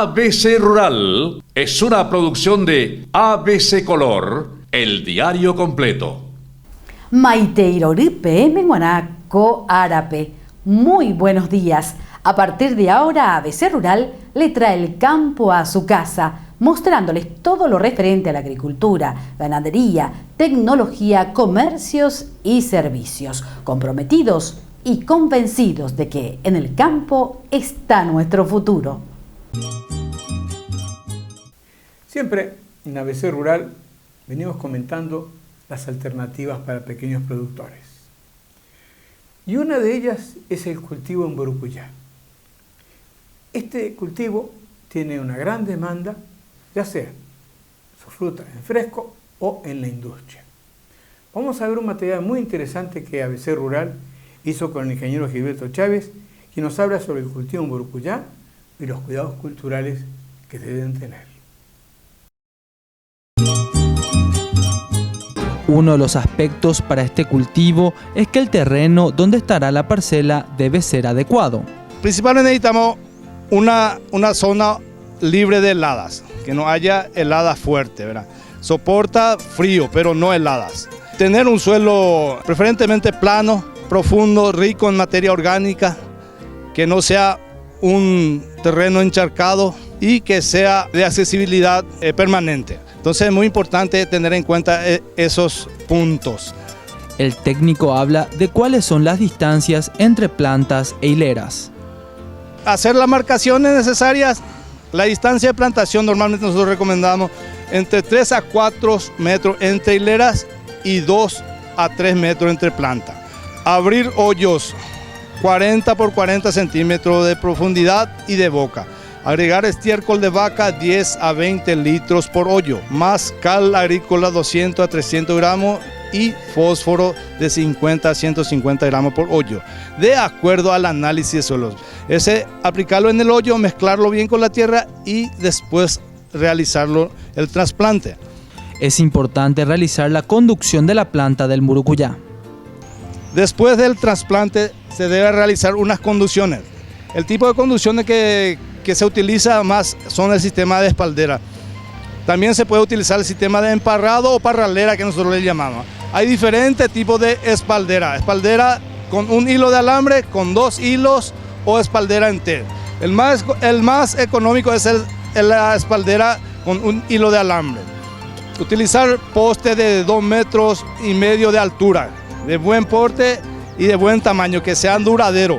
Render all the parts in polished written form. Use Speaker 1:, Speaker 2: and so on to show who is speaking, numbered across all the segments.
Speaker 1: ABC Rural es una producción de ABC Color, el diario completo.
Speaker 2: Maiteiroripe Menguanaco Árape. Muy buenos días. A partir de ahora, ABC Rural le trae el campo a su casa, mostrándoles todo lo referente a la agricultura, ganadería, tecnología, comercios y servicios, comprometidos y convencidos de que en el campo está nuestro futuro.
Speaker 3: Siempre en ABC Rural venimos comentando las alternativas para pequeños productores. Y una de ellas es el cultivo en Burucuyá. Este cultivo tiene una gran demanda, ya sea su fruta en fresco o en la industria. Vamos a ver un material muy interesante que ABC Rural hizo con el ingeniero Gilberto Chávez, quien nos habla sobre el cultivo en Burucuyá y los cuidados culturales que se deben tener.
Speaker 4: Uno de los aspectos para este cultivo es que el terreno donde estará la parcela debe ser adecuado.
Speaker 5: Principalmente necesitamos una zona libre de heladas, que no haya heladas fuertes, ¿verdad? Soporta frío, pero no heladas. Tener un suelo preferentemente plano, profundo, rico en materia orgánica, que no sea un terreno encharcado y que sea de accesibilidad permanente. Entonces es muy importante tener en cuenta esos puntos.
Speaker 4: El técnico habla de cuáles son las distancias entre plantas e hileras.
Speaker 5: Hacer las marcaciones necesarias. La distancia de plantación normalmente nosotros recomendamos entre 3 a 4 metros entre hileras y 2 a 3 metros entre plantas. Abrir hoyos 40 por 40 centímetros de profundidad y de boca. Agregar estiércol de vaca 10 a 20 litros por hoyo, más cal agrícola 200 a 300 gramos y fósforo de 50 a 150 gramos por hoyo, de acuerdo al análisis de suelos. Aplicarlo en el hoyo, mezclarlo bien con la tierra y después realizarlo el trasplante.
Speaker 4: Es importante realizar la conducción de la planta del Burucuyá.
Speaker 5: Después del trasplante se debe realizar unas conducciones. El tipo de conducciones que se utiliza más son el sistema de espaldera. También se puede utilizar el sistema de emparrado o parralera que nosotros le llamamos. Hay diferentes tipos de espaldera. Espaldera con un hilo de alambre, con 2 hilos o espaldera entera. El más económico es la espaldera con un hilo de alambre. Utilizar postes de 2,5 metros de altura, de buen porte y de buen tamaño, que sean duraderos.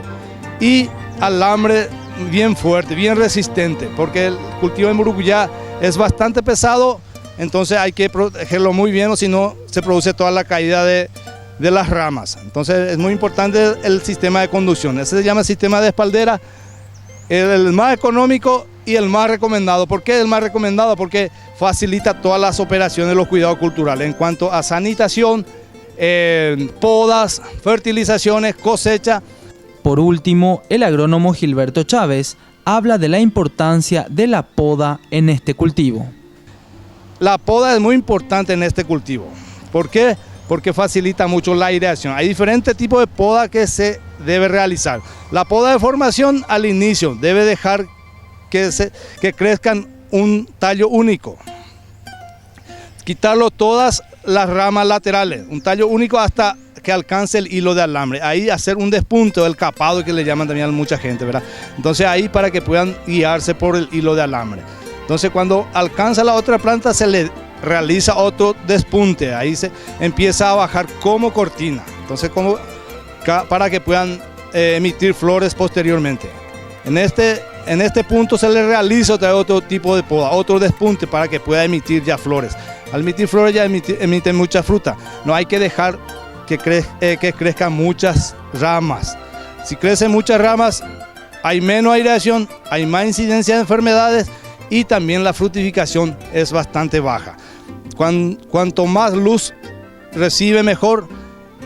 Speaker 5: Y alambre bien fuerte, bien resistente, porque el cultivo en Burucuyá es bastante pesado, entonces hay que protegerlo muy bien o si no se produce toda la caída de las ramas. Entonces es muy importante el sistema de conducción. Ese se llama sistema de espaldera, el más económico y el más recomendado. ¿Por qué el más recomendado? Porque facilita todas las operaciones de los cuidados culturales en cuanto a sanitación, podas, fertilizaciones, cosecha.
Speaker 4: Por último, el agrónomo Gilberto Chávez habla de la importancia de la poda en este cultivo.
Speaker 5: La poda es muy importante en este cultivo. ¿Por qué? Porque facilita mucho la aireación. Hay diferentes tipos de poda que se debe realizar. La poda de formación al inicio debe dejar que crezcan un tallo único. Quitarlo todas las ramas laterales, un tallo único hasta que alcance el hilo de alambre. Ahí hacer un despunte del capado que le llaman también a mucha gente, ¿verdad? Entonces ahí para que puedan guiarse por el hilo de alambre. Entonces cuando alcanza la otra planta se le realiza otro despunte. Ahí se empieza a bajar como cortina. Entonces para que puedan emitir flores posteriormente. En este punto se le realiza otro tipo de poda, otro despunte para que pueda emitir ya flores. Al emitir flores ya emiten mucha fruta. No hay que dejar que crezcan muchas ramas. Si crecen muchas ramas, hay menos aireación, hay más incidencia de enfermedades y también la fructificación es bastante baja. Cuanto más luz recibe mejor,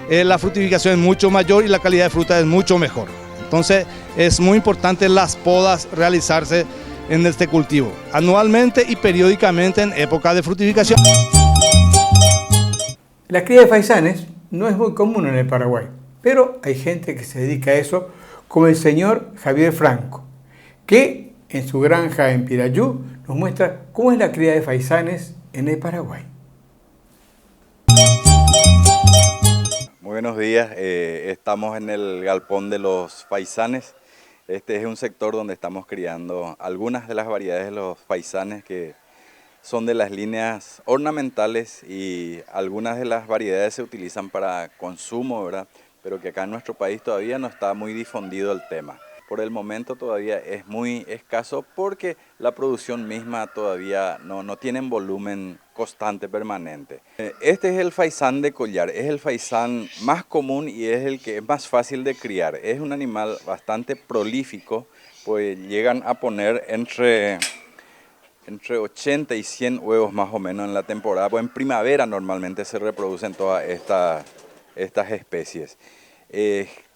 Speaker 5: la fructificación es mucho mayor y la calidad de fruta es mucho mejor. Entonces es muy importante las podas realizarse en este cultivo, anualmente y periódicamente en época de fructificación.
Speaker 3: La cría de faisanes no es muy común en el Paraguay, pero hay gente que se dedica a eso, como el señor Javier Franco, que en su granja en Pirayú, nos muestra cómo es la cría de faisanes en el Paraguay.
Speaker 6: Muy buenos días, estamos en el galpón de los faisanes. Este es un sector donde estamos criando algunas de las variedades de los faisanes que son de las líneas ornamentales y algunas de las variedades se utilizan para consumo, ¿verdad? Pero que acá en nuestro país todavía no está muy difundido el tema. Por el momento todavía es muy escaso porque la producción misma todavía no tiene un volumen constante, permanente. Este es el faisán de collar, es el faisán más común y es el que es más fácil de criar. Es un animal bastante prolífico, pues llegan a poner entre 80 y 100 huevos más o menos en la temporada, pues en primavera normalmente se reproducen todas estas especies.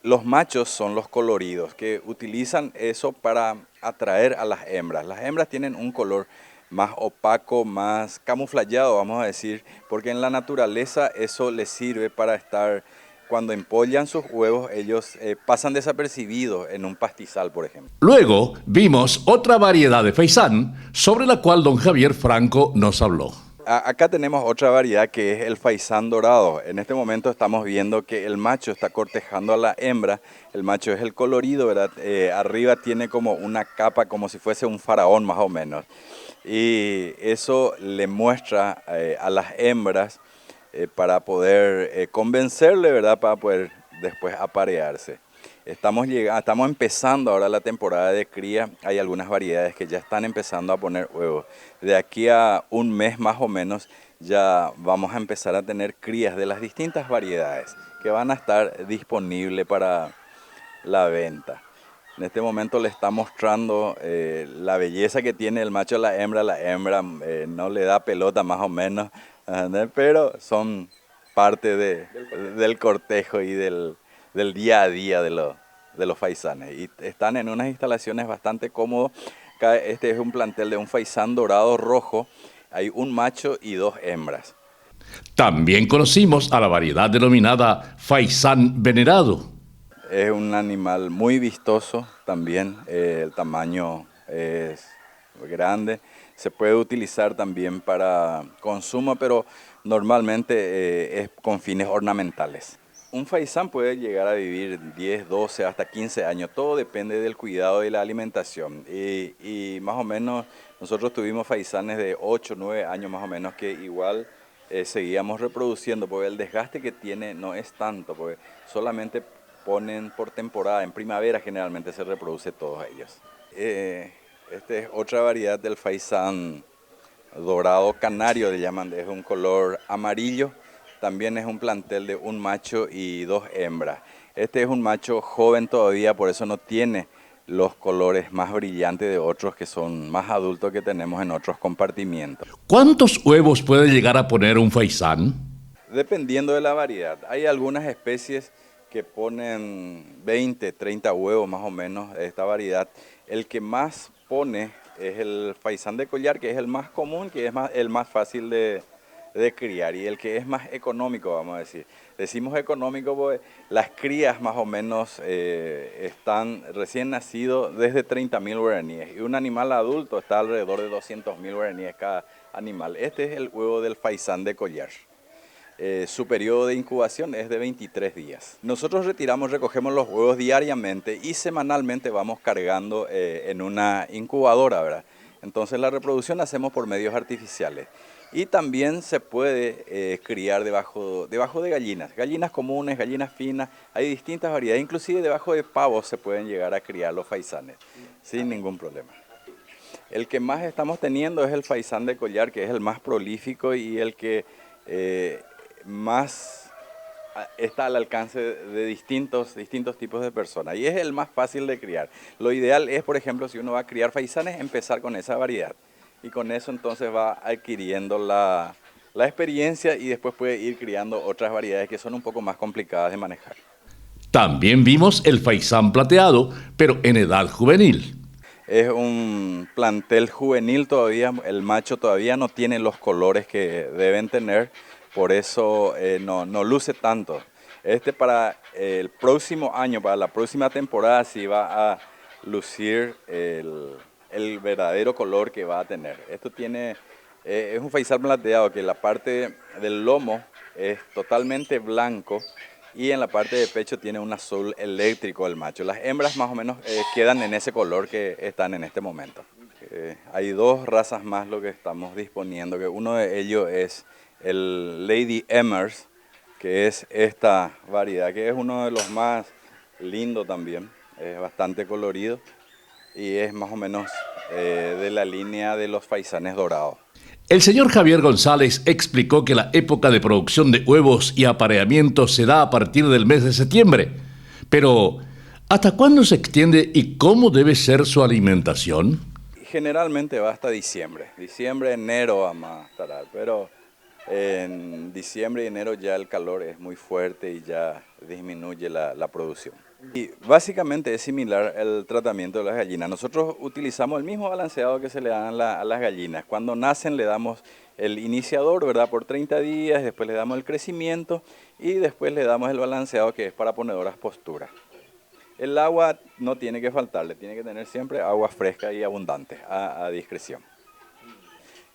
Speaker 6: Los machos son los coloridos, que utilizan eso para atraer a las hembras. Las hembras tienen un color más opaco, más camuflajeado, vamos a decir, porque en la naturaleza eso les sirve para estar, cuando empollan sus huevos, ellos pasan desapercibidos en un pastizal, por ejemplo.
Speaker 1: Luego vimos otra variedad de faisán sobre la cual don Javier Franco nos habló.
Speaker 6: Acá tenemos otra variedad que es el faisán dorado. En este momento estamos viendo que el macho está cortejando a la hembra. El macho es el colorido, ¿verdad? Arriba tiene como una capa, como si fuese un faraón más o menos. Y eso le muestra a las hembras para poder convencerle, ¿verdad? Para poder después aparearse. Estamos empezando ahora la temporada de cría. Hay algunas variedades que ya están empezando a poner huevos. De aquí a un mes más o menos ya vamos a empezar a tener crías de las distintas variedades que van a estar disponibles para la venta. En este momento le está mostrando la belleza que tiene el macho a la hembra. La hembra no le da pelota más o menos, pero son parte del cortejo y del día a día de los faisanes. Y están en unas instalaciones bastante cómodas. Acá este es un plantel de un faisán dorado rojo. Hay un macho y 2 hembras.
Speaker 1: También conocimos a la variedad denominada faisán venerado.
Speaker 6: Es un animal muy vistoso también. El tamaño es grande. Se puede utilizar también para consumo, pero normalmente es con fines ornamentales. Un faisán puede llegar a vivir 10, 12, hasta 15 años. Todo depende del cuidado y la alimentación. Y más o menos nosotros tuvimos faisanes de 8, 9 años más o menos que igual seguíamos reproduciendo, porque el desgaste que tiene no es tanto, porque solamente ponen por temporada. En primavera generalmente se reproduce todos ellos. Esta es otra variedad del faisán dorado canario, le llaman, es un color amarillo. También es un plantel de un macho y 2 hembras. Este es un macho joven todavía, por eso no tiene los colores más brillantes de otros que son más adultos que tenemos en otros compartimientos.
Speaker 1: ¿Cuántos huevos puede llegar a poner un faisán?
Speaker 6: Dependiendo de la variedad. Hay algunas especies que ponen 20, 30 huevos más o menos de esta variedad. El que más pone es el faisán de collar, que es el más común, que es el más fácil de criar y el que es más económico, vamos a decir. Decimos económico porque las crías más o menos están recién nacidos desde 30.000 guaraníes y un animal adulto está alrededor de 200.000 guaraníes cada animal. Este es el huevo del faisán de collar. Su periodo de incubación es de 23 días. Nosotros recogemos los huevos diariamente y semanalmente vamos cargando en una incubadora, ¿verdad? Entonces la reproducción la hacemos por medios artificiales. Y también se puede criar debajo de gallinas comunes, gallinas finas, hay distintas variedades, inclusive debajo de pavos se pueden llegar a criar los faisanes, sin ningún problema. El que más estamos teniendo es el faisán de collar, que es el más prolífico y el que más está al alcance de distintos tipos de personas y es el más fácil de criar. Lo ideal es, por ejemplo, si uno va a criar faisanes, empezar con esa variedad. Y con eso entonces va adquiriendo la experiencia y después puede ir criando otras variedades que son un poco más complicadas de manejar.
Speaker 1: También vimos el faisán plateado, pero en edad juvenil.
Speaker 6: Es un plantel juvenil todavía, el macho todavía no tiene los colores que deben tener, por eso no luce tanto. Para el próximo año, para la próxima temporada, sí va a lucir el verdadero color que va a tener. Esto tiene, es un faisán plateado que la parte del lomo es totalmente blanco y en la parte de pecho tiene un azul eléctrico el macho. Las hembras más o menos quedan en ese color que están en este momento. Hay dos razas más lo que estamos disponiendo, que uno de ellos es el Lady Emers, que es esta variedad, que es uno de los más lindos también, es bastante colorido y es más o menos de la línea de los faisanes dorados.
Speaker 1: El señor Javier González explicó que la época de producción de huevos y apareamiento se da a partir del mes de septiembre. Pero, ¿hasta cuándo se extiende y cómo debe ser su alimentación?
Speaker 6: Generalmente va hasta diciembre. Diciembre, enero vamos a estar, pero en diciembre y enero ya el calor es muy fuerte y ya disminuye la producción. Y básicamente es similar el tratamiento de las gallinas. Nosotros utilizamos el mismo balanceado que se le dan a las gallinas. Cuando nacen le damos el iniciador, ¿verdad? Por 30 días, después le damos el crecimiento y después le damos el balanceado que es para ponedoras posturas. El agua no tiene que faltarle, tiene que tener siempre agua fresca y abundante a discreción.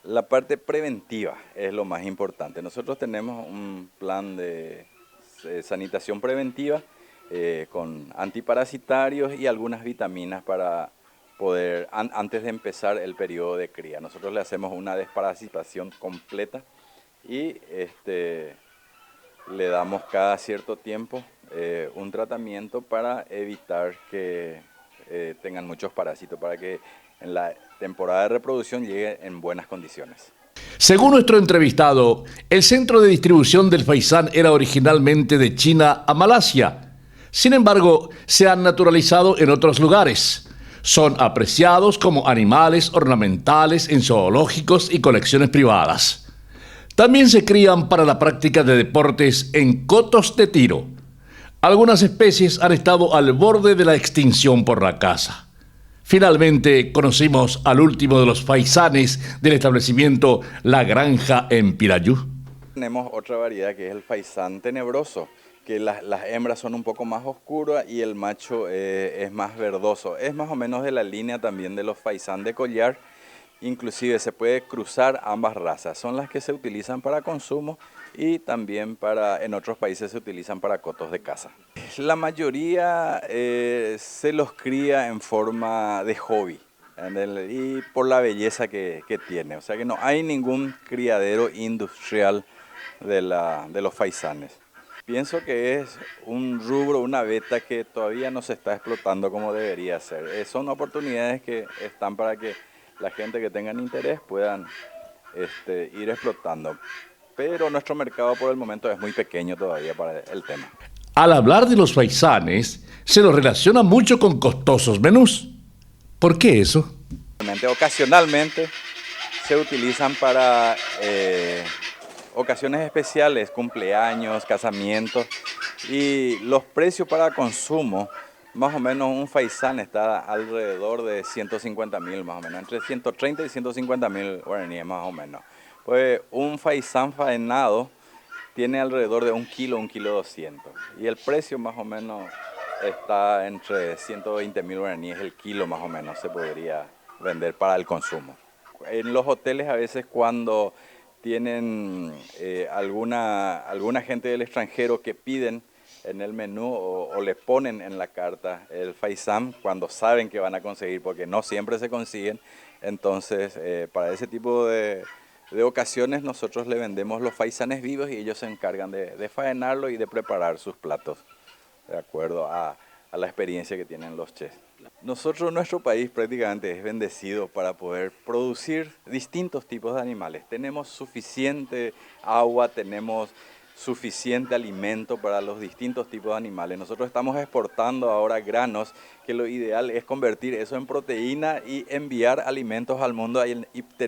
Speaker 6: La parte preventiva es lo más importante. Nosotros tenemos un plan de sanitación preventiva con antiparasitarios y algunas vitaminas para poder, antes de empezar el periodo de cría. Nosotros le hacemos una desparasitación completa y le damos cada cierto tiempo un tratamiento para evitar que tengan muchos parásitos, para que en la temporada de reproducción llegue en buenas condiciones.
Speaker 1: Según nuestro entrevistado, el centro de distribución del faisán era originalmente de China a Malasia. Sin embargo, se han naturalizado en otros lugares. Son apreciados como animales ornamentales en zoológicos y colecciones privadas. También se crían para la práctica de deportes en cotos de tiro. Algunas especies han estado al borde de la extinción por la caza. Finalmente, conocimos al último de los faisanes del establecimiento La Granja en Pirayú.
Speaker 6: Tenemos otra variedad que es el faisán tenebroso, que las hembras son un poco más oscuras y el macho es más verdoso. Es más o menos de la línea también de los faisán de collar. Inclusive se puede cruzar ambas razas. Son las que se utilizan para consumo y también en otros países se utilizan para cotos de caza. La mayoría se los cría en forma de hobby y por la belleza que tiene. O sea que no hay ningún criadero industrial de los faisanes. Pienso que es un rubro, una beta que todavía no se está explotando como debería ser. Son oportunidades que están para que la gente que tenga interés puedan ir explotando. Pero nuestro mercado por el momento es muy pequeño todavía para el tema.
Speaker 1: Al hablar de los faisanes, se los relaciona mucho con costosos menús. ¿Por qué eso?
Speaker 6: Ocasionalmente se utilizan para ocasiones especiales, cumpleaños, casamientos, y los precios para consumo, más o menos un faisán está alrededor de 150.000 más o menos, entre 130 y 150.000 guaraníes más o menos. Pues un faisán faenado tiene alrededor de 1 kilo 200, y el precio más o menos está entre 120.000 guaraníes el kilo más o menos se podría vender para el consumo. En los hoteles a veces cuando tienen alguna gente del extranjero que piden en el menú o le ponen en la carta el faisán cuando saben que van a conseguir, porque no siempre se consiguen, entonces para ese tipo de ocasiones nosotros le vendemos los faisanes vivos y ellos se encargan de faenarlo y de preparar sus platos de acuerdo a la experiencia que tienen los chefs. Nosotros, nuestro país prácticamente es bendecido para poder producir distintos tipos de animales. Tenemos suficiente agua, tenemos suficiente alimento para los distintos tipos de animales. Nosotros estamos exportando ahora granos, que lo ideal es convertir eso en proteína y enviar alimentos al mundo, y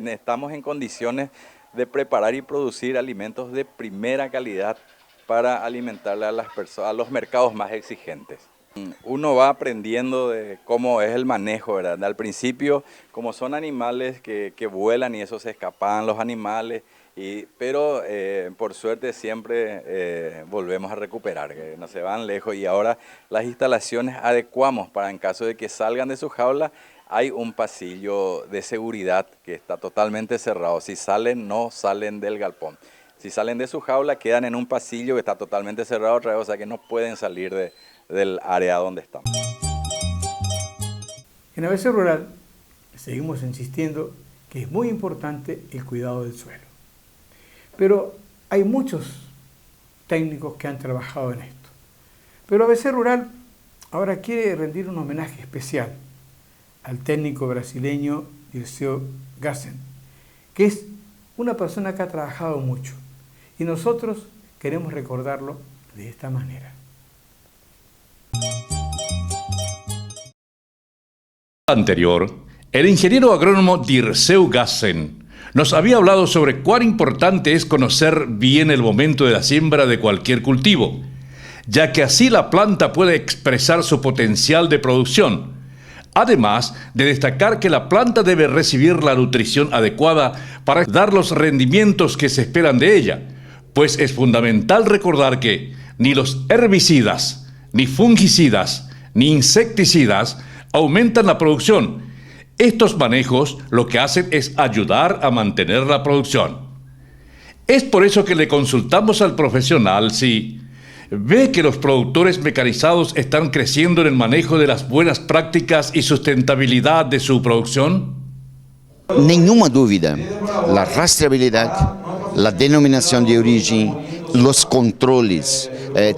Speaker 6: estamos en condiciones de preparar y producir alimentos de primera calidad para alimentarle a los mercados más exigentes. Uno va aprendiendo de cómo es el manejo, ¿verdad? Al principio, como son animales que vuelan y eso se escapan los animales, pero por suerte siempre volvemos a recuperar, que no se van lejos, y ahora las instalaciones adecuamos para en caso de que salgan de su jaula, hay un pasillo de seguridad que está totalmente cerrado. Si salen, no salen del galpón. Si salen de su jaula, quedan en un pasillo que está totalmente cerrado otra vez, o sea que no pueden salir del área donde están.
Speaker 3: En ABC Rural seguimos insistiendo que es muy importante el cuidado del suelo. Pero hay muchos técnicos que han trabajado en esto. Pero ABC Rural ahora quiere rendir un homenaje especial al técnico brasileño Dirceu Gassen, que es una persona que ha trabajado mucho. Y nosotros queremos recordarlo de esta manera.
Speaker 1: Anterior, el ingeniero agrónomo Dirceu Gassen nos había hablado sobre cuán importante es conocer bien el momento de la siembra de cualquier cultivo, ya que así la planta puede expresar su potencial de producción. Además de destacar que la planta debe recibir la nutrición adecuada para dar los rendimientos que se esperan de ella, pues es fundamental recordar que ni los herbicidas, ni fungicidas, ni insecticidas aumentan la producción. Estos manejos lo que hacen es ayudar a mantener la producción. Es por eso que le consultamos al profesional si ve que los productores mecanizados están creciendo en el manejo de las buenas prácticas y sustentabilidad de su producción.
Speaker 7: Nenhuma dúvida, la rastreabilidad, la denominación de origen, los controles,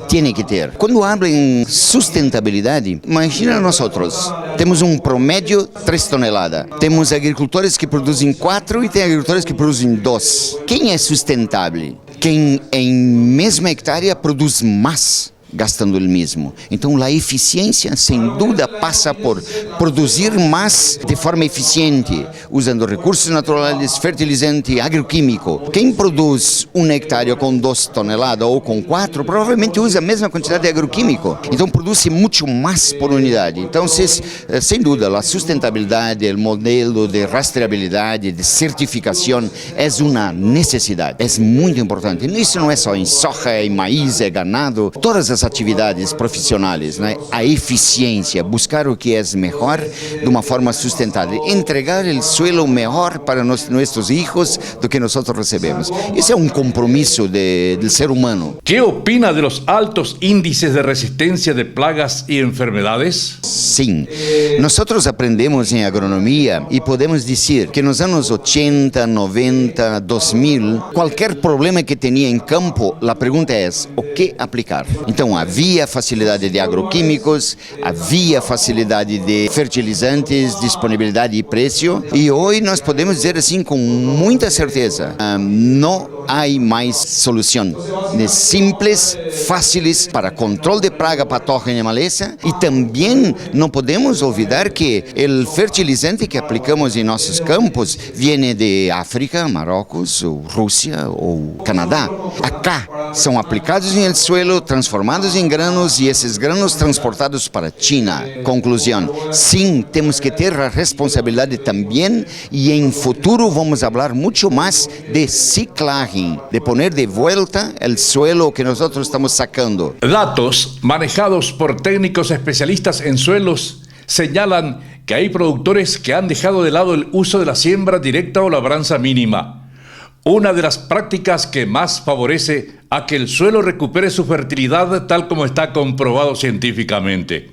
Speaker 7: tiene que ter. Quando habla em sustentabilidade, imagina nosotros, temos um promédio 3 toneladas. Temos agricultores que produzem 4 e tem agricultores que produzem 2. Quem é sustentável? Quem em mesma hectare produz mais, gastando o mesmo. Então, a eficiência, sem dúvida, passa por produzir mais de forma eficiente, usando recursos naturais, fertilizante, agroquímico. Quem produz 1 hectare com 2 toneladas ou com 4, provavelmente usa a mesma quantidade de agroquímico. Então, produz muito mais por unidade. Então, sem dúvida, a sustentabilidade, o modelo de rastreabilidade, de certificação, é uma necessidade. É muito importante. Isso não é só em soja, em maíz, ganado, todas as atividades profissionais, né? A eficiência, buscar o que é melhor de uma forma sustentável, entregar o suelo melhor para nossos filhos do que nós recebemos. Esse é um compromisso do ser humano.
Speaker 1: ¿Qué opina de los altos índices de resistencia de plagas y enfermedades?
Speaker 7: Sim, nós aprendemos em agronomia e podemos dizer que nos anos 80, 90, 2000, qualquer problema que tinha em campo, a pergunta é o que aplicar. Então, havia facilidade de agroquímicos, havia facilidade de fertilizantes, disponibilidade e preço, e hoje nós podemos dizer assim com muita certeza, não há mais solução simples, fáceis para controle de praga, patógena e maleza, e também não podemos olvidar que o fertilizante que aplicamos em nossos campos vem de África, Marrocos, ou Rússia ou Canadá. Acá são aplicados em el suelo, transformados em granos e esses granos transportados para a China. Conclusão, sim, temos que ter a responsabilidade também e em futuro vamos falar muito mais de ciclagem, de poner de vuelta o suelo que nós estamos sacando.
Speaker 1: Datos manejados por técnicos especialistas en suelos señalan que hay productores que han dejado de lado el uso de la siembra directa o labranza mínima, una de las prácticas que más favorece a que el suelo recupere su fertilidad tal como está comprobado científicamente.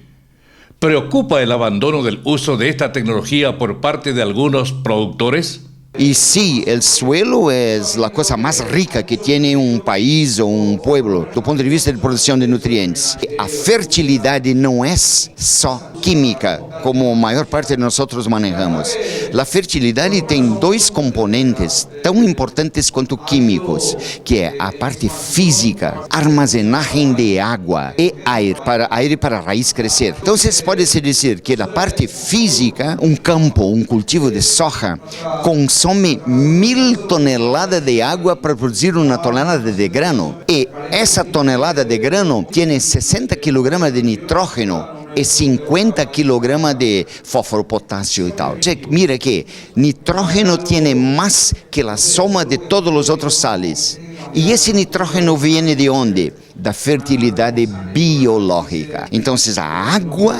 Speaker 1: ¿Preocupa el abandono del uso de esta tecnología por parte de algunos productores?
Speaker 7: E sim, o suelo é a coisa mais rica que tem país ou pueblo, do ponto de vista de produção de nutrientes. A fertilidade não é só química, como a maior parte de nós manejamos. A fertilidade tem 2 componentes tão importantes quanto químicos, que é a parte física, armazenagem de água e aire para a raiz crescer. Então, pode-se dizer que a parte física, campo, cultivo de soja, consome 1000 toneladas de água para produzir 1 tonelada de grano. E essa tonelada de grano tem 60 kg de nitrógeno e 50 kg de fósforo, potássio e tal. Mira que nitrógeno tem mais que a soma de todos os outros sales. E esse nitrógeno vem de onde? Da fertilidade biológica. Então, a água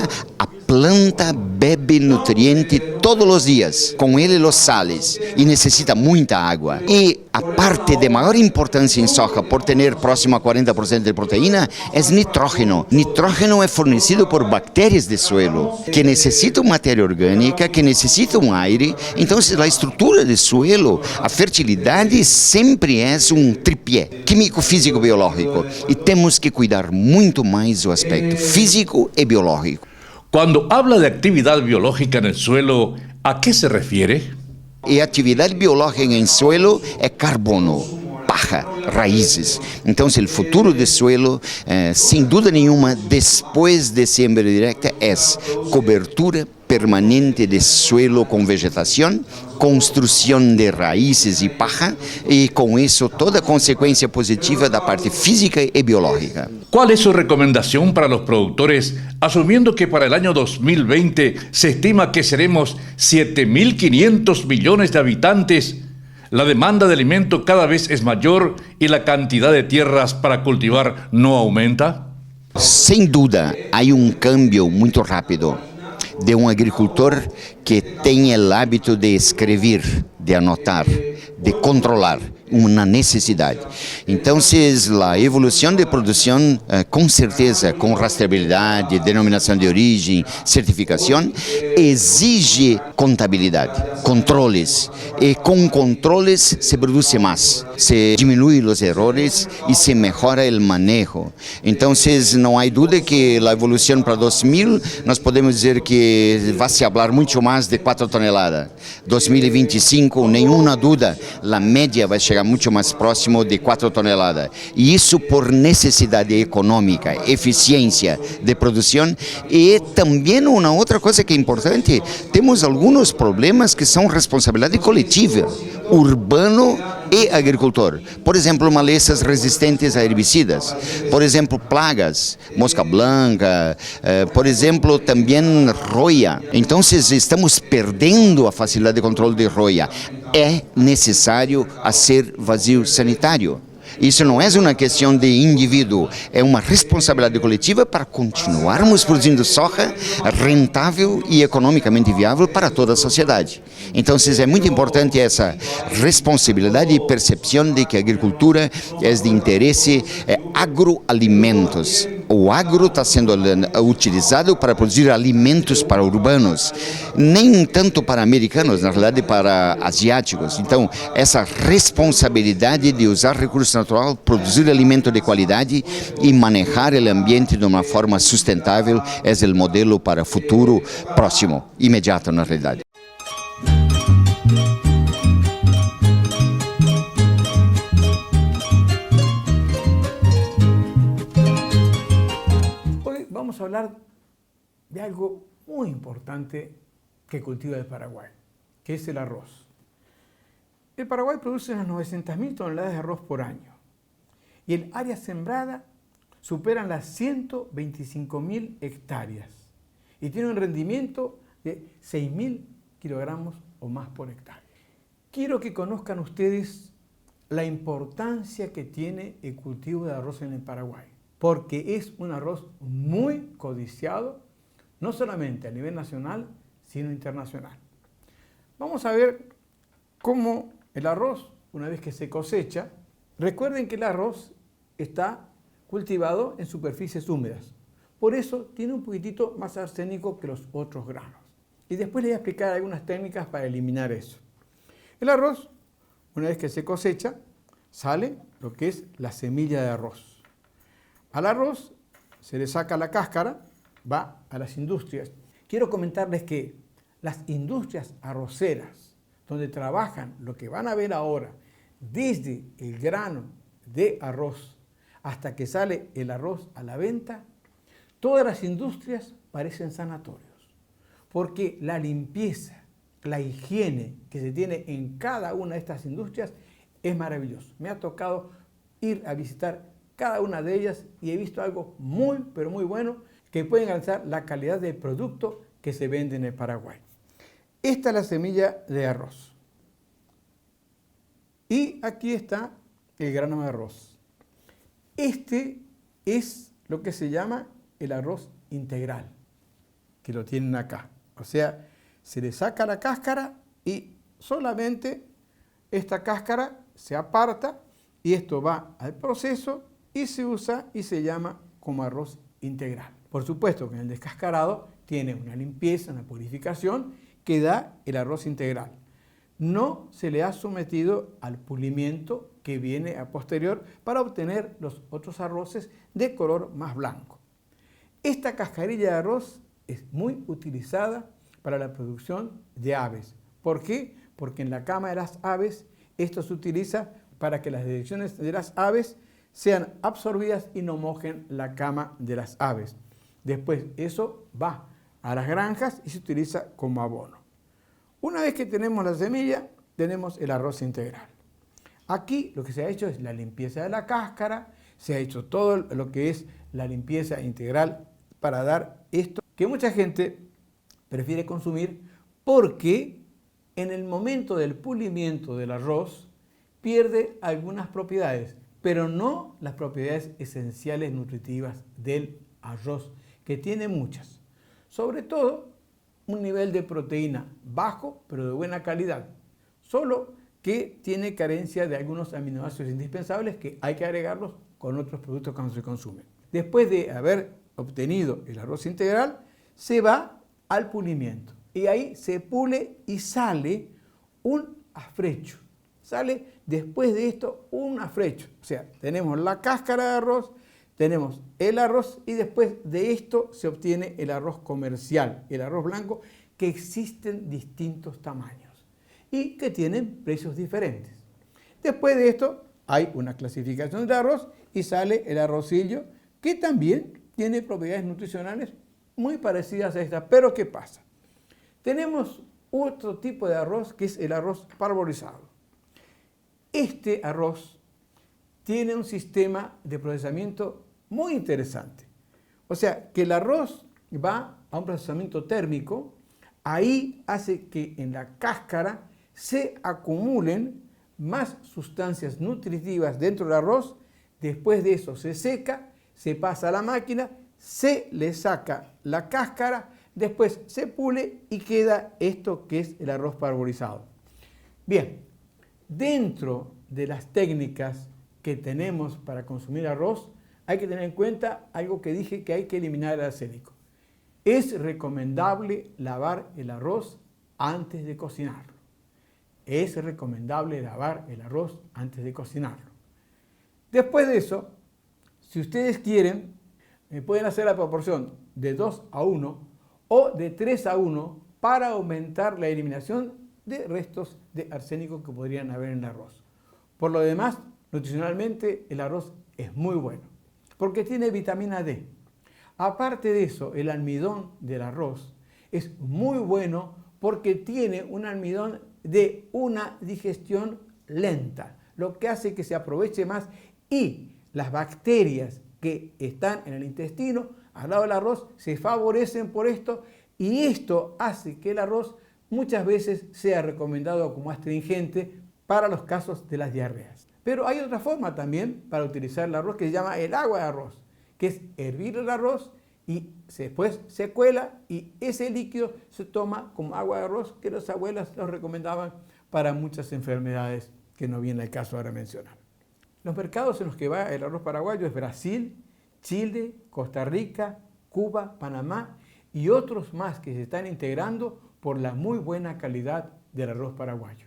Speaker 7: planta bebe nutriente todos los días, con él los sales, y necesita mucha agua. Y aparte de mayor importancia en soja por tener próximo a 40% de proteína, es nitrógeno. Nitrógeno es fornecido por bacterias del suelo, que necesitan materia orgánica, que necesitan aire. Entonces la estructura del suelo, a fertilidad siempre es un tripié, químico, físico, biológico. Y tenemos que cuidar mucho más el aspecto físico y biológico.
Speaker 1: Cuando habla de actividad biológica en el suelo, ¿a qué se refiere?
Speaker 7: Y actividad biológica en el suelo es carbono, paja, raíces. Entonces el futuro del suelo, sin duda ninguna, después de siembra directa, es cobertura permanente de suelo con vegetación, construcción de raíces y paja, y con eso toda consecuencia positiva de la parte física y biológica.
Speaker 1: ¿Cuál es su recomendación para los productores, asumiendo que para el año 2020 se estima que seremos 7.500 millones de habitantes? La demanda de alimento cada vez es mayor y la cantidad de tierras para cultivar no aumenta.
Speaker 7: Sin duda, hay un cambio muy rápido de un agricultor que tenga el hábito de escribir, de anotar, de controlar una necesidad. Entonces, la evolución de producción, con certeza, con rastreabilidad, denominación de origen, certificación, exige contabilidad, controles. Y con controles se produce más, se disminuyen los errores y se mejora el manejo. Entonces, no hay duda que la evolución para 2000, nos podemos decir que va a se hablar mucho más de 4 toneladas. 2025, ninguna duda, la media va a llegar mucho más próximo de 4 toneladas. Y eso por necesidad económica, eficiencia de producción. Y también una otra cosa que es importante, tenemos algunos problemas que son responsabilidad colectiva, urbano y agricultor. Por ejemplo, malezas resistentes a herbicidas. Por ejemplo, plagas, mosca blanca. Por ejemplo, también roya. Entonces, estamos perdiendo a facilidad de control de roya. É necessário fazer vazio sanitário. Isso não é uma questão de indivíduo, é uma responsabilidade coletiva para continuarmos produzindo soja rentável e economicamente viável para toda a sociedade. Então, é muito importante essa responsabilidade e percepção de que a agricultura é de interesse agroalimentos. O agro está sendo utilizado para produzir alimentos para urbanos, nem tanto para americanos, na realidade para asiáticos. Então, essa responsabilidade de usar recursos naturais, produzir alimento de qualidade e manejar o ambiente de uma forma sustentável é o modelo para o futuro próximo, imediato na realidade.
Speaker 3: Vamos a hablar de algo muy importante que cultiva el Paraguay, que es el arroz. El Paraguay produce unas 900.000 toneladas de arroz por año y el área sembrada supera las 125.000 hectáreas y tiene un rendimiento de 6.000 kilogramos o más por hectárea. Quiero que conozcan ustedes la importancia que tiene el cultivo de arroz en el Paraguay, porque es un arroz muy codiciado, no solamente a nivel nacional, sino internacional. Vamos a ver cómo el arroz, una vez que se cosecha, recuerden que el arroz está cultivado en superficies húmedas, por eso tiene un poquitito más arsénico que los otros granos. Y después les voy a explicar algunas técnicas para eliminar eso. El arroz, una vez que se cosecha, sale lo que es la semilla de arroz. Al arroz se le saca la cáscara, va a las industrias. Quiero comentarles que las industrias arroceras, donde trabajan lo que van a ver ahora, desde el grano de arroz hasta que sale el arroz a la venta, todas las industrias parecen sanatorios, porque la limpieza, la higiene que se tiene en cada una de estas industrias es maravilloso. Me ha tocado ir a visitar cada una de ellas y he visto algo muy, pero muy bueno que pueden alcanzar la calidad del producto que se vende en el Paraguay. Esta es la semilla de arroz. Y aquí está el grano de arroz. Este es lo que se llama el arroz integral. que lo tienen acá. O sea, se le saca la cáscara y solamente esta cáscara se aparta y esto va al proceso y se usa y se llama como arroz integral. Por supuesto que en el descascarado tiene una limpieza, una purificación que da el arroz integral. No se le ha sometido al pulimiento que viene a posterior para obtener los otros arroces de color más blanco. Esta cascarilla de arroz es muy utilizada para la producción de aves. ¿Por qué? Porque en la cama de las aves esto se utiliza para que las delecciones de las aves sean absorbidas y no mojen la cama de las aves. Después eso va a las granjas y se utiliza como abono. Una vez que tenemos la semilla, tenemos el arroz integral. Aquí lo que se ha hecho es la limpieza de la cáscara, se ha hecho todo lo que es la limpieza integral para dar esto que mucha gente prefiere consumir porque en el momento del pulimiento del arroz pierde algunas propiedades, pero no las propiedades esenciales nutritivas del arroz, que tiene muchas. Sobre todo, un nivel de proteína bajo, pero de buena calidad. Solo que tiene carencia de algunos aminoácidos indispensables que hay que agregarlos con otros productos cuando se consumen. Después de haber obtenido el arroz integral, se va al pulimiento. Y ahí se pule y sale un afrecho. Sale después de esto un afrecho. O sea, tenemos la cáscara de arroz, tenemos el arroz y después de esto se obtiene el arroz comercial, el arroz blanco, que existen distintos tamaños y que tienen precios diferentes. Después de esto hay una clasificación de arroz y sale el arrocillo, que también tiene propiedades nutricionales muy parecidas a estas. Pero ¿qué pasa? Tenemos otro tipo de arroz que es el arroz parbolizado. Este arroz tiene un sistema de procesamiento muy interesante. O sea, que el arroz va a un procesamiento térmico, ahí hace que en la cáscara se acumulen más sustancias nutritivas dentro del arroz. Después de eso se seca, se pasa a la máquina, se le saca la cáscara, después se pule y queda esto que es el arroz parbolizado. Bien, dentro de las técnicas que tenemos para consumir arroz, hay que tener en cuenta algo que dije, que hay que eliminar el arsénico. Es recomendable lavar el arroz antes de cocinarlo. Es recomendable lavar el arroz antes de cocinarlo. Después de eso, si ustedes quieren, pueden hacer la proporción de 2:1 o de 3:1 para aumentar la eliminación de restos de arsénico que podrían haber en el arroz. Por lo demás, nutricionalmente el arroz es muy bueno, porque tiene vitamina D. Aparte de eso, el almidón del arroz es muy bueno porque tiene un almidón de una digestión lenta, lo que hace que se aproveche más y las bacterias que están en el intestino al lado del arroz se favorecen por esto y esto hace que el arroz muchas veces sea recomendado como astringente para los casos de las diarreas. Pero hay otra forma también para utilizar el arroz que se llama el agua de arroz, que es hervir el arroz y después se cuela y ese líquido se toma como agua de arroz que las abuelas los recomendaban para muchas enfermedades que no viene el caso ahora mencionar. Los mercados en los que va el arroz paraguayo es Brasil, Chile, Costa Rica, Cuba, Panamá y otros más que se están integrando por la muy buena calidad del arroz paraguayo.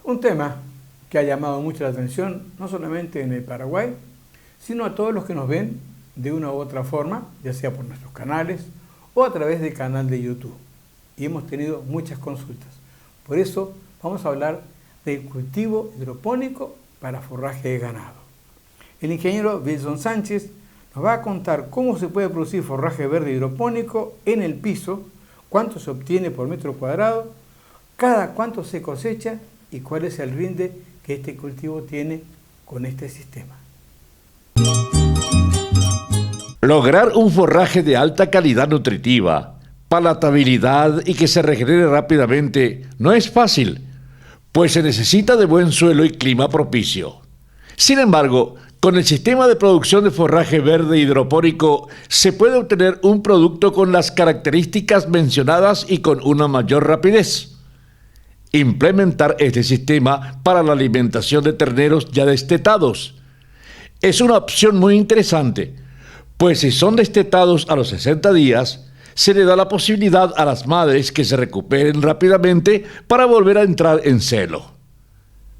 Speaker 3: Un tema que ha llamado mucho la atención, no solamente en el Paraguay, sino a todos los que nos ven de una u otra forma, ya sea por nuestros canales o a través del canal de YouTube. Y hemos tenido muchas consultas. Por eso vamos a hablar del cultivo hidropónico para forraje de ganado. El ingeniero Wilson Sánchez nos va a contar cómo se puede producir forraje verde hidropónico en el piso, cuánto se obtiene por metro cuadrado, cada cuánto se cosecha y cuál es el rinde que este cultivo tiene con este sistema.
Speaker 1: Lograr un forraje de alta calidad nutritiva, palatabilidad y que se regenere rápidamente no es fácil. pues se necesita de buen suelo y clima propicio. Sin embargo, con el sistema de producción de forraje verde hidropónico se puede obtener un producto con las características mencionadas y con una mayor rapidez. Implementar este sistema para la alimentación de terneros ya destetados es una opción muy interesante, pues si son destetados a los 60 días, se le da la posibilidad a las madres que se recuperen rápidamente para volver a entrar en celo.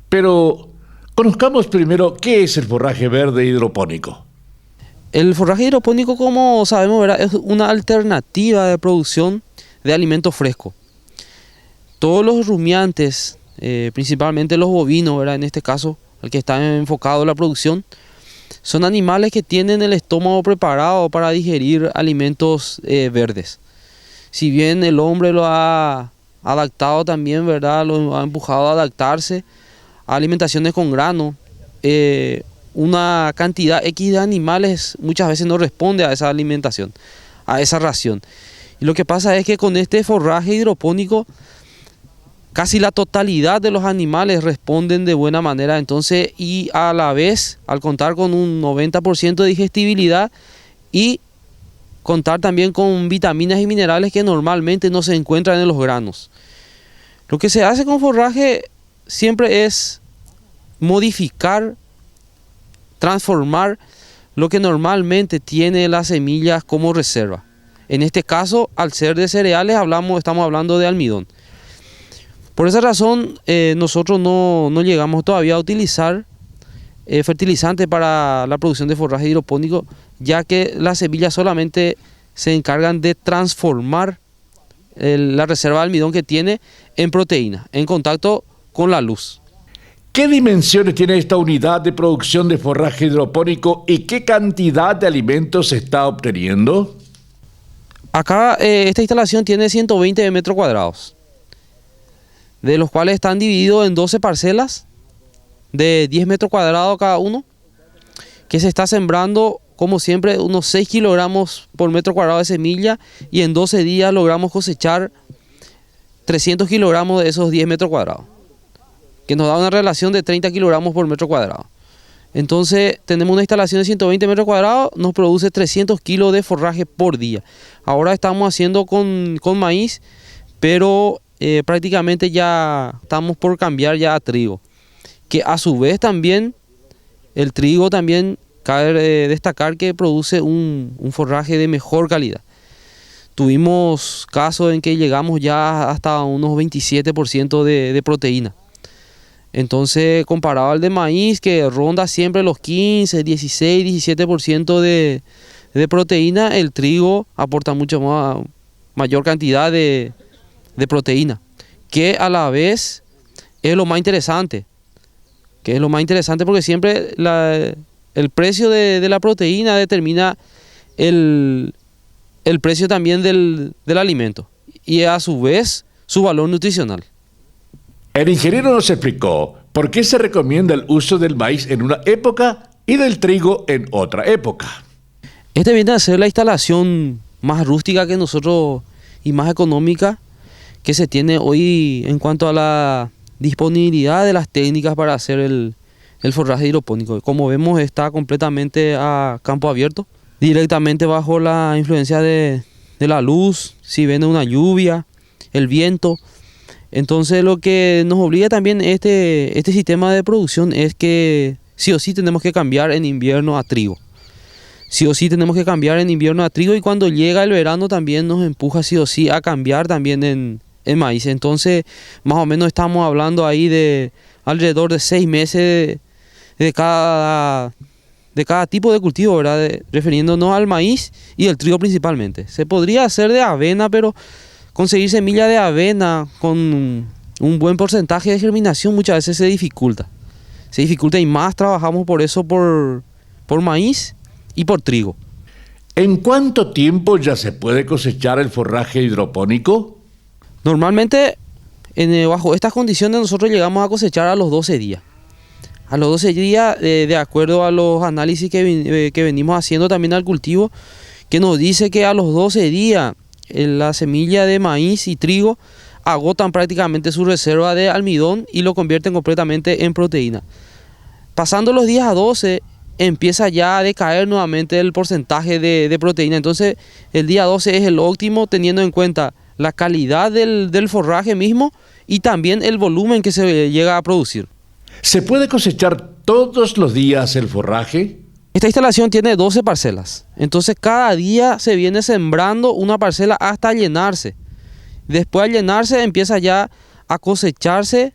Speaker 1: Pero conozcamos primero qué es el forraje verde hidropónico.
Speaker 8: El forraje hidropónico, como sabemos, ¿verdad?, es una alternativa de producción de alimento fresco. Todos los rumiantes, principalmente los bovinos, ¿verdad?, en este caso, el que está enfocado en la producción, son animales que tienen el estómago preparado para digerir alimentos verdes. Si bien el hombre lo ha adaptado también, ¿verdad?, lo ha empujado a adaptarse a alimentaciones con grano, una cantidad X de animales muchas veces no responde a esa alimentación, a esa ración. Y lo que pasa es que con este forraje hidropónico, casi la totalidad de los animales responden de buena manera, entonces, y a la vez, al contar con un 90% de digestibilidad y contar también con vitaminas y minerales que normalmente no se encuentran en los granos. Lo que se hace con forraje siempre es modificar, transformar lo que normalmente tiene las semillas como reserva. En este caso, al ser de cereales, estamos hablando de almidón. Por esa razón, nosotros no llegamos todavía a utilizar fertilizantes para la producción de forraje hidropónico, ya que las semillas solamente se encargan de transformar la reserva de almidón que tiene en proteína, en contacto con la luz.
Speaker 1: ¿Qué dimensiones tiene esta unidad de producción de forraje hidropónico y qué cantidad de alimentos se está obteniendo?
Speaker 8: Acá esta instalación tiene 120 metros cuadrados. De los cuales están divididos en 12 parcelas de 10 metros cuadrados cada uno, que se está sembrando, como siempre, unos 6 kilogramos por metro cuadrado de semilla, y en 12 días logramos cosechar 300 kilogramos de esos 10 metros cuadrados, que nos da una relación de 30 kilogramos por metro cuadrado. Entonces tenemos una instalación de 120 metros cuadrados, nos produce 300 kilos de forraje por día. Ahora estamos haciendo con maíz, pero prácticamente ya estamos por cambiar ya a trigo, que a su vez también el trigo también cabe destacar que produce un forraje de mejor calidad. Tuvimos casos en que llegamos ya hasta unos 27% de proteína. Entonces, comparado al de maíz, que ronda siempre los 15, 16, 17% de proteína, el trigo aporta mucho mayor cantidad de proteína, que a la vez es lo más interesante, porque siempre el precio de la proteína determina el precio también del alimento y a su vez su valor nutricional.
Speaker 1: El ingeniero nos explicó por qué se recomienda el uso del maíz en una época y del trigo en otra época.
Speaker 8: Este viene a ser la instalación más rústica que nosotros y más económica que se tiene hoy en cuanto a la disponibilidad de las técnicas para hacer el forraje hidropónico. Como vemos, está completamente a campo abierto, directamente bajo la influencia de la luz, si viene una lluvia, el viento. Entonces lo que nos obliga también este sistema de producción es que sí o sí tenemos que cambiar en invierno a trigo. Sí o sí tenemos que cambiar en invierno a trigo, y cuando llega el verano también nos empuja sí o sí a cambiar también en maíz. Entonces más o menos estamos hablando ahí de alrededor de 6 meses de cada tipo de cultivo, ¿verdad? Refiriéndonos al maíz y el trigo principalmente. Se podría hacer de avena, pero conseguir semilla de avena con un buen porcentaje de germinación muchas veces se dificulta. Y más trabajamos por eso por maíz y por trigo.
Speaker 1: ¿En cuánto tiempo ya se puede cosechar el forraje hidropónico?
Speaker 8: Normalmente, bajo estas condiciones, nosotros llegamos a cosechar a los 12 días. A los 12 días, de acuerdo a los análisis que venimos haciendo también al cultivo, que nos dice que a los 12 días la semilla de maíz y trigo agotan prácticamente su reserva de almidón y lo convierten completamente en proteína. Pasando los días a 12, empieza ya a decaer nuevamente el porcentaje de proteína. Entonces el día 12 es el óptimo, teniendo en cuenta la calidad del forraje mismo y también el volumen que se llega a producir.
Speaker 1: ¿Se puede cosechar todos los días el forraje?
Speaker 8: Esta instalación tiene 12 parcelas, entonces cada día se viene sembrando una parcela hasta llenarse. Después de llenarse empieza ya a cosecharse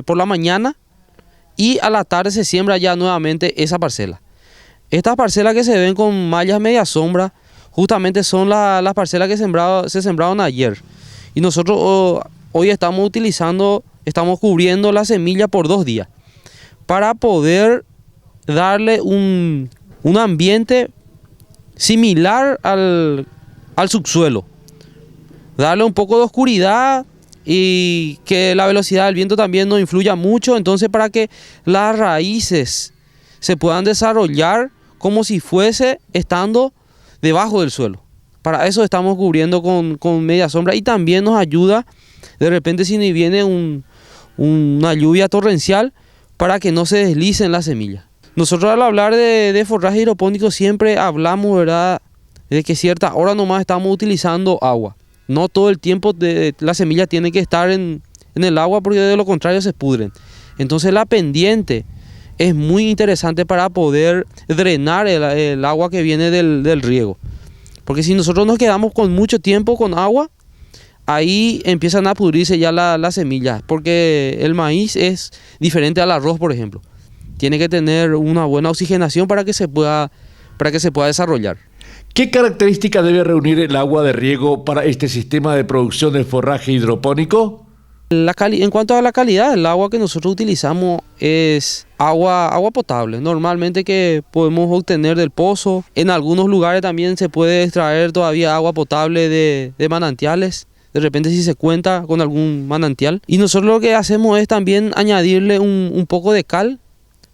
Speaker 8: por la mañana y a la tarde se siembra ya nuevamente esa parcela. Estas parcelas que se ven con mallas media sombra justamente son las parcelas que se sembraron ayer. Y nosotros hoy estamos cubriendo la semilla por 2 días para poder darle un ambiente similar al subsuelo. Darle un poco de oscuridad y que la velocidad del viento también no influya mucho. Entonces, para que las raíces se puedan desarrollar como si fuese estando debajo del suelo. Para eso estamos cubriendo con media sombra y también nos ayuda de repente si viene una lluvia torrencial para que no se deslicen las semillas. Nosotros al hablar de forraje hidropónico siempre hablamos, ¿verdad?, de que cierta hora nomás estamos utilizando agua. No todo el tiempo la semilla tiene que estar en el agua porque de lo contrario se pudren. Entonces la pendiente es muy interesante para poder drenar el agua que viene del riego. Porque si nosotros nos quedamos con mucho tiempo con agua, ahí empiezan a pudrirse ya las semillas. Porque el maíz es diferente al arroz, por ejemplo. Tiene que tener una buena oxigenación para que se pueda desarrollar.
Speaker 1: ¿Qué características debe reunir el agua de riego para este sistema de producción de forraje hidropónico?
Speaker 8: En cuanto a la calidad, el agua que nosotros utilizamos es agua potable, normalmente que podemos obtener del pozo. En algunos lugares también se puede extraer todavía agua potable de manantiales, de repente si se cuenta con algún manantial. Y nosotros lo que hacemos es también añadirle un poco de cal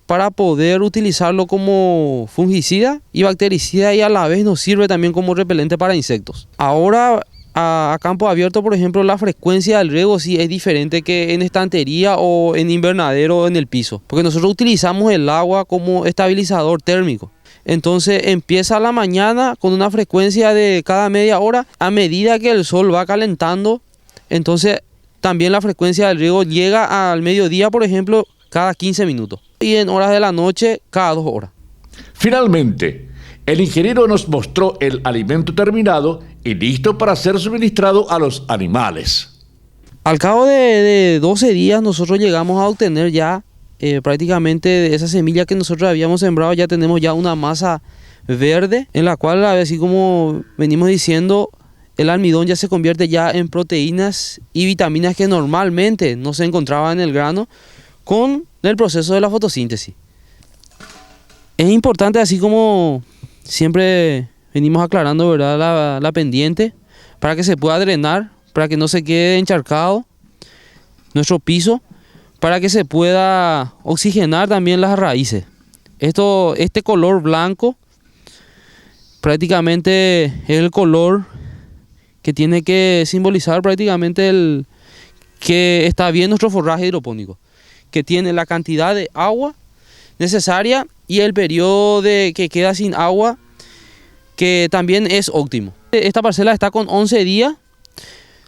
Speaker 8: para poder utilizarlo como fungicida y bactericida, y a la vez nos sirve también como repelente para insectos. Ahora a campo abierto, por ejemplo, la frecuencia del riego sí es diferente que en estantería o en invernadero o en el piso, porque nosotros utilizamos el agua como estabilizador térmico. Entonces empieza a la mañana con una frecuencia de cada media hora. A medida que el sol va calentando, entonces también la frecuencia del riego llega al mediodía, por ejemplo, cada 15 minutos. Y en horas de la noche, cada 2 horas.
Speaker 1: Finalmente, el ingeniero nos mostró el alimento terminado y listo para ser suministrado a los animales.
Speaker 8: Al cabo de 12 días nosotros llegamos a obtener ya prácticamente de esa semilla que nosotros habíamos sembrado, ya tenemos ya una masa verde en la cual, así como venimos diciendo, el almidón ya se convierte ya en proteínas y vitaminas que normalmente no se encontraban en el grano con el proceso de la fotosíntesis. Es importante, así como siempre venimos aclarando, ¿verdad?, la pendiente, para que se pueda drenar, para que no se quede encharcado nuestro piso, para que se pueda oxigenar también las raíces. Este color blanco prácticamente es el color que tiene que simbolizar prácticamente el que está bien nuestro forraje hidropónico, que tiene la cantidad de agua necesaria y el periodo que queda sin agua, que también es óptimo. Esta parcela está con 11 días,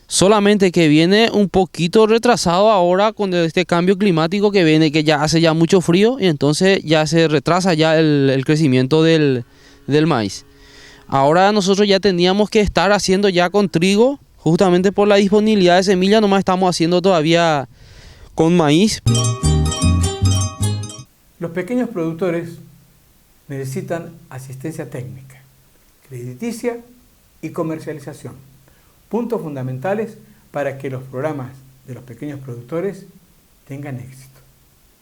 Speaker 8: solamente que viene un poquito retrasado ahora con este cambio climático que viene, que ya hace ya mucho frío y entonces ya se retrasa ya el crecimiento del maíz. Ahora nosotros ya teníamos que estar haciendo ya con trigo, justamente por la disponibilidad de semilla, nomás estamos haciendo todavía con maíz.
Speaker 3: Los pequeños productores necesitan asistencia técnica, crediticia y comercialización, puntos fundamentales para que los programas de los pequeños productores tengan éxito.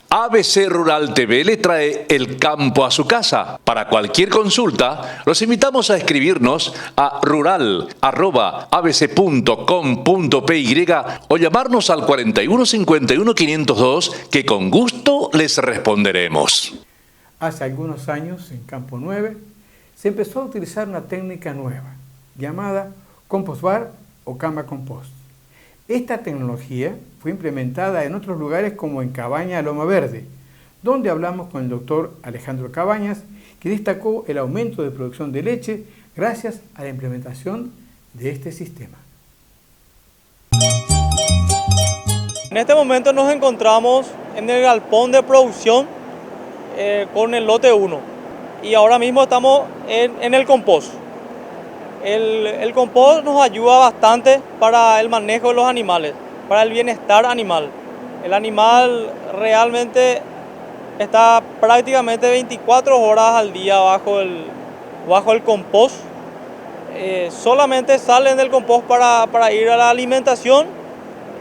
Speaker 1: ABC Rural TV le trae el campo a su casa. Para cualquier consulta, los invitamos a escribirnos a rural@abc.com.py o llamarnos al 41 51 502, que con gusto les responderemos.
Speaker 3: Hace algunos años, en Campo 9, se empezó a utilizar una técnica nueva, llamada compost bar o cama compost. Esta tecnología fue implementada en otros lugares como en Cabaña Loma Verde, donde hablamos con el doctor Alejandro Cabañas, que destacó el aumento de producción de leche gracias a la implementación de este sistema.
Speaker 9: En este momento nos encontramos en el galpón de producción con el lote 1 y ahora mismo estamos en el compost. El compost nos ayuda bastante para el manejo de los animales, para el bienestar animal. El animal realmente está prácticamente 24 horas al día bajo el compost. Solamente salen del compost para ir a la alimentación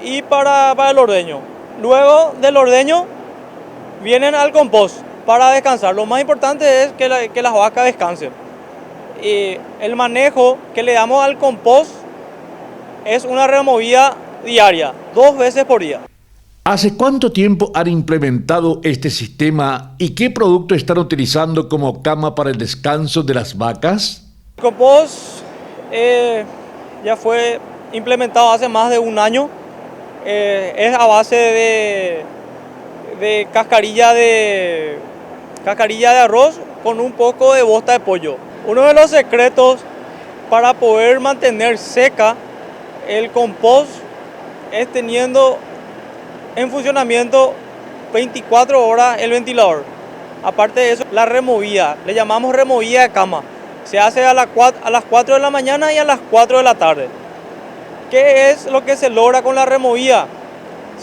Speaker 9: y para el ordeño. Luego del ordeño vienen al compost para descansar. Lo más importante es que las vacas descansen. Y el manejo que le damos al compost es una removida diaria, 2 veces por día.
Speaker 1: ¿Hace cuánto tiempo han implementado este sistema y qué producto están utilizando como cama para el descanso de las vacas?
Speaker 9: El compost ya fue implementado hace más de 1 año. Es a base de cascarilla de arroz con un poco de bosta de pollo. Uno de los secretos para poder mantener seca el compost es teniendo en funcionamiento 24 horas el ventilador. Aparte de eso, la removida, le llamamos removida de cama. Se hace a las 4 de la mañana y a las 4 de la tarde. ¿Qué es lo que se logra con la removida?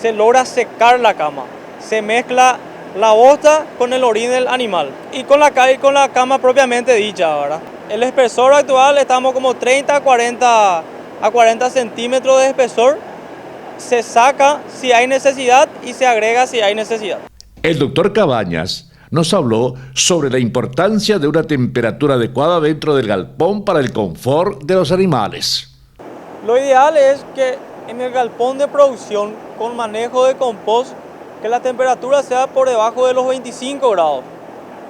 Speaker 9: Se logra secar la cama. Se mezcla la bosta con el orín del animal y con la cama propiamente dicha, ¿verdad? El espesor actual estamos como 30 a 40 centímetros de espesor. Se saca si hay necesidad y se agrega si hay necesidad.
Speaker 1: El doctor Cabañas nos habló sobre la importancia de una temperatura adecuada dentro del galpón para el confort de los animales.
Speaker 9: Lo ideal es que en el galpón de producción con manejo de compost que la temperatura sea por debajo de los 25 grados.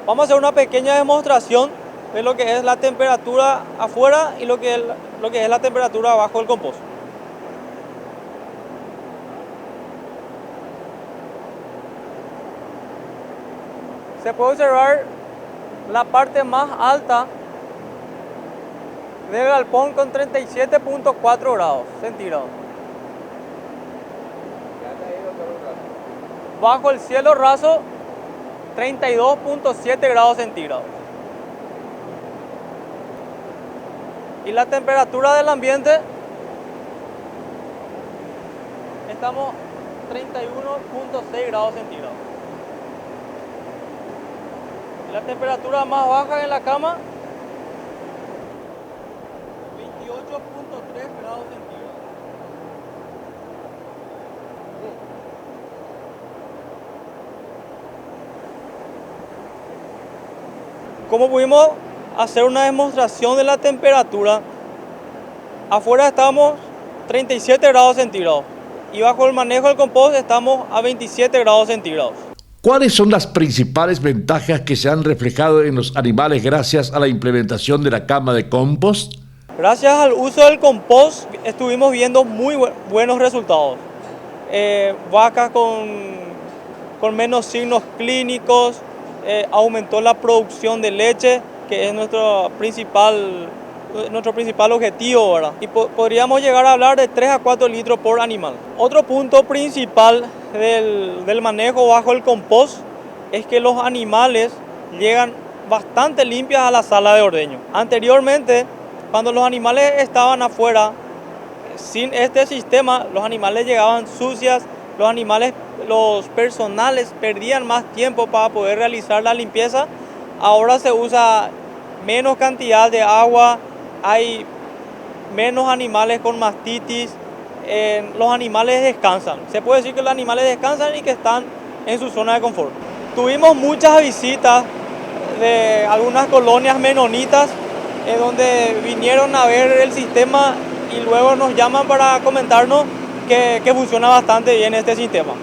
Speaker 9: Vamos a hacer una pequeña demostración de lo que es la temperatura afuera y lo que es la temperatura abajo del compost. Se puede observar la parte más alta del galpón con 37.4 grados centígrados. Bajo el cielo raso, 32.7 grados centígrados. Y la temperatura del ambiente, estamos 31.6 grados centígrados. Y la temperatura más baja en la cama, 28.3 grados centígrados. Como pudimos hacer una demostración de la temperatura, afuera estamos 37 grados centígrados y bajo el manejo del compost estamos a 27 grados centígrados.
Speaker 1: ¿Cuáles son las principales ventajas que se han reflejado en los animales gracias a la implementación de la cama de compost?
Speaker 9: Gracias al uso del compost estuvimos viendo muy buenos resultados. Vacas con menos signos clínicos, aumentó la producción de leche, que es nuestro principal objetivo, ¿verdad? Y podríamos llegar a hablar de 3 a 4 litros por animal. Otro punto principal del manejo bajo el compost es que los animales llegan bastante limpios a la sala de ordeño. Anteriormente, cuando los animales estaban afuera, sin este sistema, los animales llegaban sucias, los personales perdían más tiempo para poder realizar la limpieza. Ahora se usa menos cantidad de agua, hay menos animales con mastitis, los animales descansan. Se puede decir que los animales descansan y que están en su zona de confort. Tuvimos muchas visitas de algunas colonias menonitas donde vinieron a ver el sistema y luego nos llaman para comentarnos que funciona bastante bien este sistema.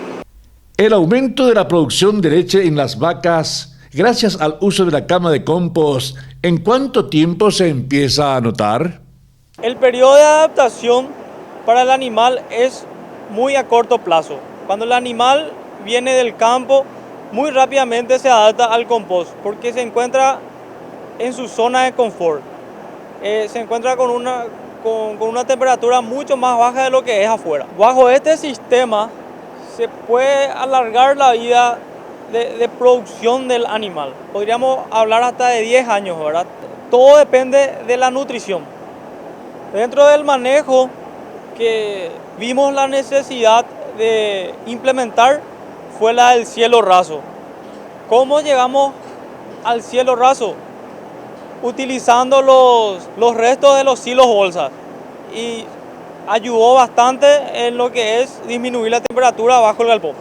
Speaker 1: El aumento de la producción de leche en las vacas, gracias al uso de la cama de compost, ¿en cuánto tiempo se empieza a notar?
Speaker 9: El periodo de adaptación para el animal es muy a corto plazo. Cuando el animal viene del campo, muy rápidamente se adapta al compost porque se encuentra en su zona de confort. Se encuentra con una temperatura mucho más baja de lo que es afuera. Bajo este sistema se puede alargar la vida de producción del animal. Podríamos hablar hasta de 10 años, ¿verdad? Todo depende de la nutrición. Dentro del manejo que vimos la necesidad de implementar fue la del cielo raso. ¿Cómo llegamos al cielo raso? Utilizando los restos de los silos bolsas, y ayudó bastante en lo que es disminuir la temperatura bajo el galpón.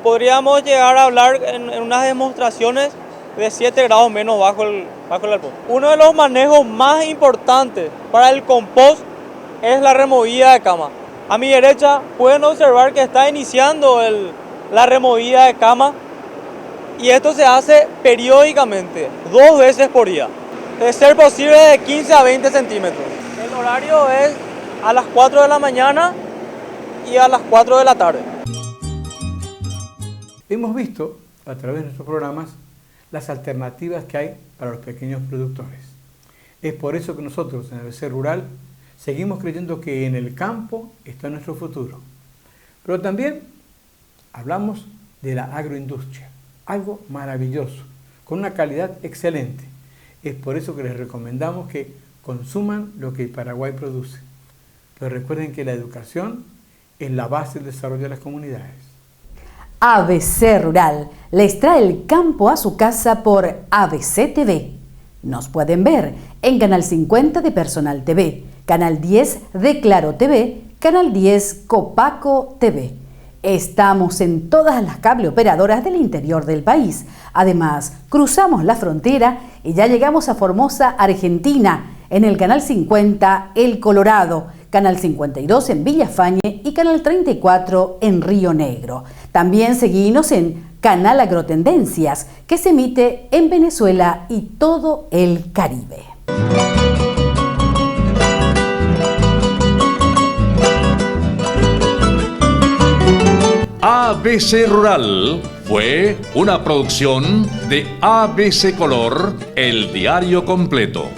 Speaker 9: Podríamos llegar a hablar en unas demostraciones de 7 grados menos bajo el galpón. Uno de los manejos más importantes para el compost es la removida de cama. A mi derecha pueden observar que está iniciando la removida de cama, y esto se hace periódicamente, 2 veces por día. De ser posible de 15 a 20 centímetros. El horario es a las 4 de la mañana y a las 4 de la tarde.
Speaker 3: Hemos visto a través de nuestros programas las alternativas que hay para los pequeños productores. Es por eso que nosotros en ABC Rural seguimos creyendo que en el campo está nuestro futuro. Pero también hablamos de la agroindustria, algo maravilloso, con una calidad excelente. Es por eso que les recomendamos que consuman lo que Paraguay produce. Pero recuerden que la educación es la base del desarrollo de las comunidades.
Speaker 2: ABC Rural les trae el campo a su casa por ABC TV. Nos pueden ver en Canal 50 de Personal TV, Canal 10 de Claro TV, Canal 10 Copaco TV. Estamos en todas las cable operadoras del interior del país. Además, cruzamos la frontera y ya llegamos a Formosa, Argentina, en el Canal 50 El Colorado, Canal 52 en Villafañe y Canal 34 en Río Negro. También seguimos en Canal Agrotendencias, que se emite en Venezuela y todo el Caribe.
Speaker 1: ABC Rural fue una producción de ABC Color, el diario completo.